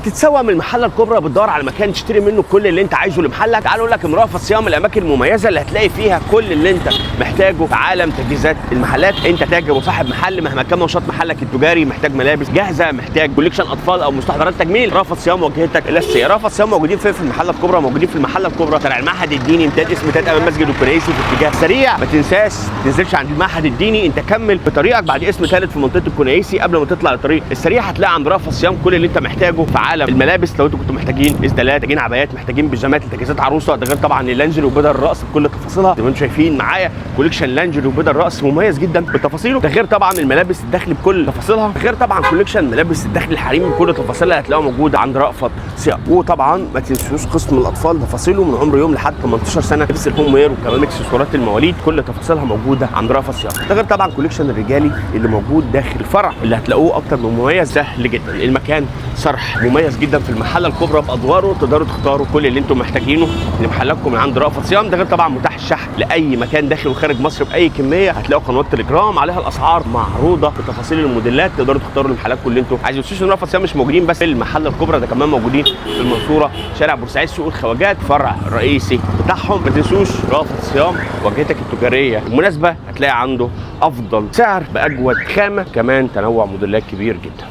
بتتسوق من المحله الكبرى، بتدور على مكان تشتري منه كل اللي انت عايزه لمحلك. تعال اقول لك مرافق صيام، الاماكن المميزه اللي هتلاقي فيها كل اللي انت محتاجه في عالم تجهيزات المحلات. انت تاجر وصاحب محل، مهما كان نشاط محلك التجاري، محتاج ملابس جاهزه، محتاج كوليكشن اطفال او مستحضرات تجميل، رافض صيام وجهتك الاساسيه. رافض صيام موجودين في المحله الكبرى، موجودين في المحله الكبرى شارع المعهد الديني، امتداد اسم امتداد امام مسجد الكنيسي في اتجاه سريع. ما تنساش ما تنزلش عند المعهد الديني، انت كمل في طريقك بعد اسم ثالث في منطقه الكنيسي قبل ما تطلع للطريق السريع هتلاقي عند رافض صيام كل اللي انت محتاجه في عالم الملابس. لو انتوا كنتوا محتاجين اسدالات، محتاجين عبايات، محتاجين بيجامات لتجهيزات عروسه، ده غير طبعا اللانجري وبدل الراس بكل تفاصيلها زي ما انتم شايفين معايا. كوليكشن لانجري وبدل الراس مميز جدا بتفاصيله، ده غير طبعا الملابس الداخلي بكل تفاصيلها، غير طبعا كوليكشن ملابس الداخلي الحريمي بكل تفاصيلها هتلاقوها موجوده عند رافض صيام. وطبعا ما تنسوش قسم الاطفال، تفاصيله من عمر يوم لحد 18 سنه، لبس الهوم وير وكمان اكسسوارات المواليد كل تفاصيلها موجوده عند رافض صيام. ده غير طبعا كوليكشن الرجالي اللي موجود داخل الفرع اللي هتلاقوه اكتر من مميز، سهل جدا. المكان صرح مميز جدا في المحله الكبرى بادواره، تقدروا تختاروا كل اللي انتم محتاجينه لمحلاتكم من عند رافض صيام. ده غير طبعا متاح الشحن لاي مكان داخل وخارج مصر باي كميه. هتلاقوا قنوات تليجرام عليها الاسعار معروضه بتفاصيل الموديلات، تقدروا تختاروا لمحلاتكم اللي انتم عايزين. تنسوش ان رافض صيام مش موجودين بس في المحله الكبرى، ده كمان موجودين في المنصوره شارع بورسعيد سوق الخواجات فرع الرئيسي بتاعهم. ما تنسوش رافض صيام واجهتك التجاريه المناسبه، هتلاقي عنده افضل سعر باجود خامه، كمان تنوع موديلات كبير جدا.